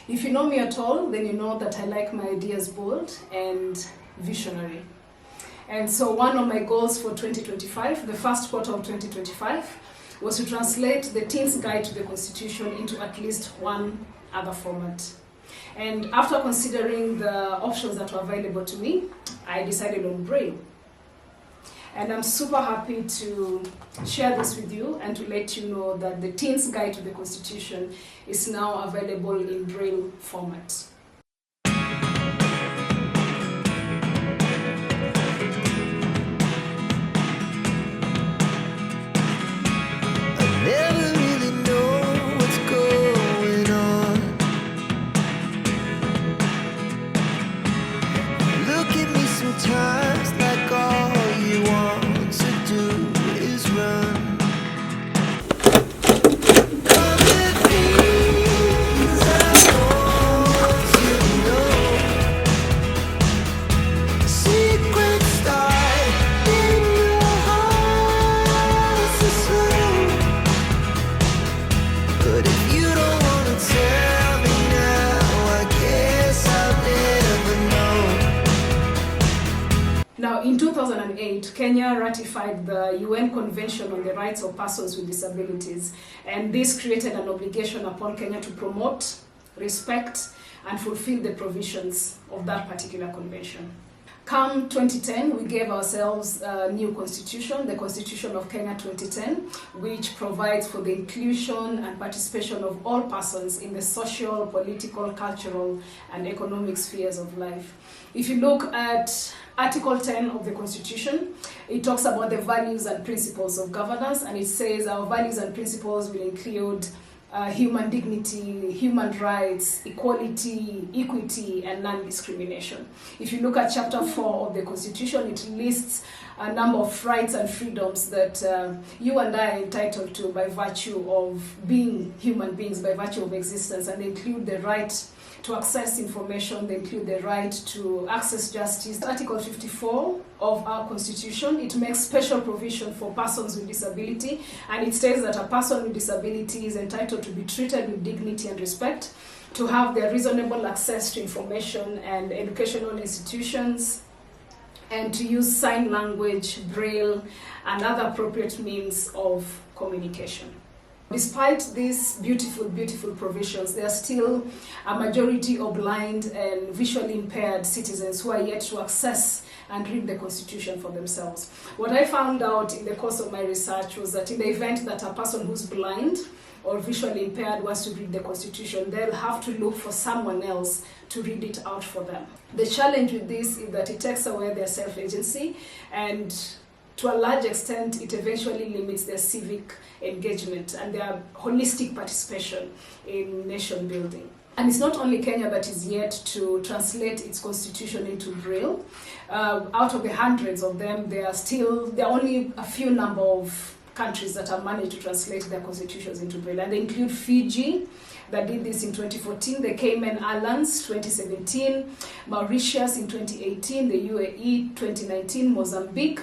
If you know me at all, then you know that I like my ideas bold and visionary. And so one of my goals for 2025, the first quarter of 2025, was to translate the Teens Guide to the Constitution into at least one other format. And after considering the options that were available to me, I decided on Braille. And I'm super happy to share this with you and to let you know that the Teens Guide to the Constitution is now available in Braille format. Now, in 2008, Kenya ratified the UN Convention on the Rights of Persons with Disabilities, and this created an obligation upon Kenya to promote, respect, and fulfill the provisions of that particular convention. Come 2010, we gave ourselves a new constitution, the Constitution of Kenya 2010, which provides for the inclusion and participation of all persons in the social, political, cultural, and economic spheres of life. If you look at Article 10 of the Constitution, it talks about the values and principles of governance, and it says our values and principles will include human dignity, human rights, equality, equity, and non-discrimination. If you look at Chapter 4 of the Constitution, it lists a number of rights and freedoms that you and I are entitled to by virtue of being human beings, by virtue of existence, and they include the right to access information, they include the right to access justice. Article 54 of our Constitution, it makes special provision for persons with disability, and it states that a person with disability is entitled to be treated with dignity and respect, to have their reasonable access to information and educational institutions, and to use sign language, Braille, and other appropriate means of communication. Despite these beautiful, beautiful provisions, there are still a majority of blind and visually impaired citizens who are yet to access and read the Constitution for themselves. What I found out in the course of my research was that in the event that a person who's blind or visually impaired wants to read the Constitution, they'll have to look for someone else to read it out for them. The challenge with this is that it takes away their self-agency, and to a large extent, it eventually limits their civic engagement and their holistic participation in nation building. And it's not only Kenya that is yet to translate its constitution into Braille. Out of the hundreds of them, there are only a few number of countries that have managed to translate their constitutions into Braille. And they include Fiji, that did this in 2014, the Cayman Islands 2017, Mauritius in 2018, the UAE 2019, Mozambique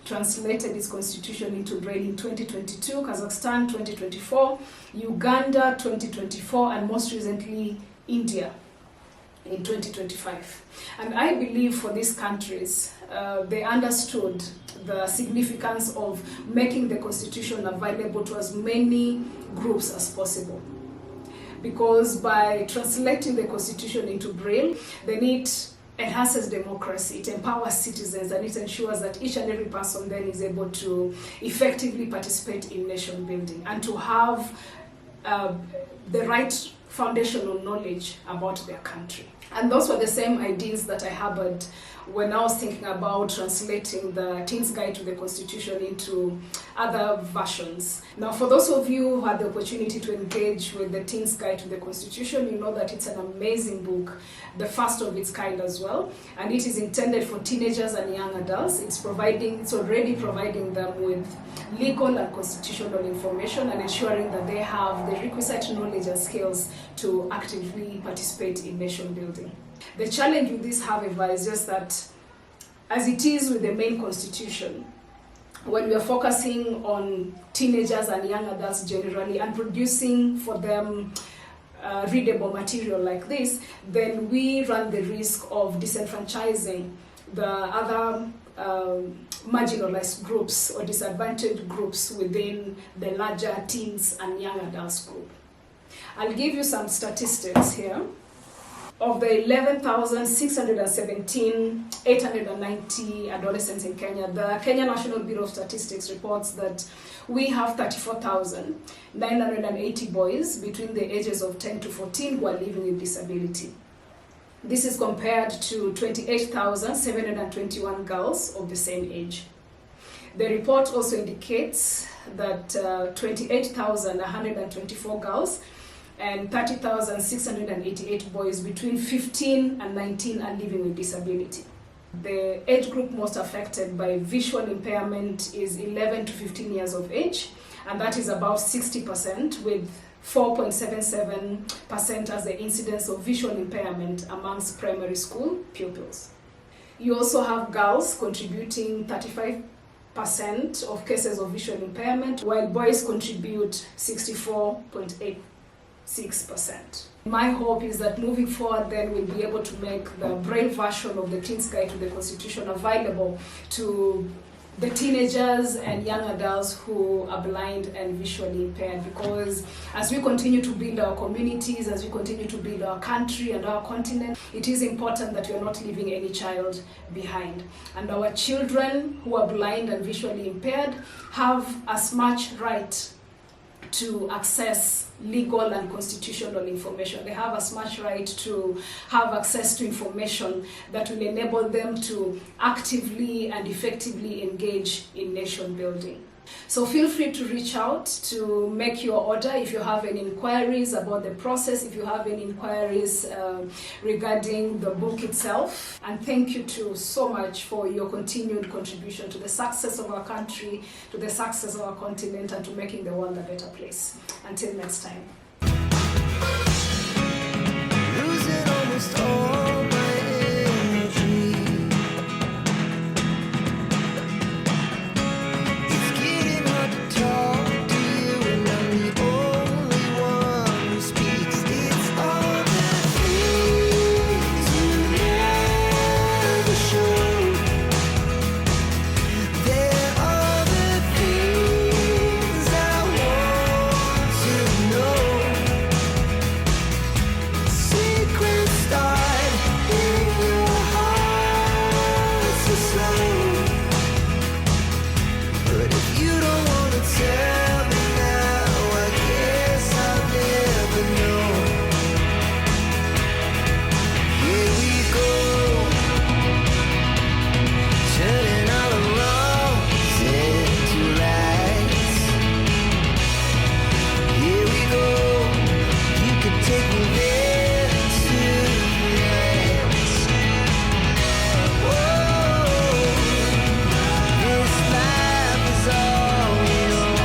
translated its constitution into Braille in 2022, Kazakhstan 2024, Uganda 2024, and most recently India in 2025. And I believe for these countries, they understood the significance of making the constitution available to as many groups as possible. Because by translating the constitution into Braille, then it enhances democracy, it empowers citizens, and it ensures that each and every person then is able to effectively participate in nation building and to have the right foundational knowledge about their country. And those were the same ideas that I harbored when I was thinking about translating the Teens Guide to the Constitution into other versions. Now, for those of you who had the opportunity to engage with the Teens Guide to the Constitution, you know that it's an amazing book, the first of its kind as well, and it is intended for teenagers and young adults. It's already providing them with legal and constitutional information and ensuring that they have the requisite knowledge and skills to actively participate in nation building. The challenge with this, however, is just that, as it is with the main constitution, when we are focusing on teenagers and young adults generally and producing for them readable material like this, then we run the risk of disenfranchising the other marginalized groups or disadvantaged groups within the larger teens and young adults group. I'll give you some statistics here. Of the 11,617, 890 adolescents in Kenya, the Kenya National Bureau of Statistics reports that we have 34,980 boys between the ages of 10 to 14 who are living with disability. This is compared to 28,721 girls of the same age. The report also indicates that 28,124 girls and 30,688 boys between 15 and 19 are living with disability. The age group most affected by visual impairment is 11 to 15 years of age, and that is about 60%, with 4.77% as the incidence of visual impairment amongst primary school pupils. You also have girls contributing 35% of cases of visual impairment, while boys contribute 64.86%. My hope is that moving forward then we'll be able to make the Braille version of the Teens Guide to the Constitution available to the teenagers and young adults who are blind and visually impaired, because as we continue to build our communities, as we continue to build our country and our continent, it is important that we are not leaving any child behind. And our children who are blind and visually impaired have as much right to access legal and constitutional information. They have as much right to have access to information that will enable them to actively and effectively engage in nation building. So feel free to reach out to make your order if you have any inquiries about the process, if you have any inquiries regarding the book itself. And thank you so much for your continued contribution to the success of our country, to the success of our continent, and to making the world a better place. Until next time.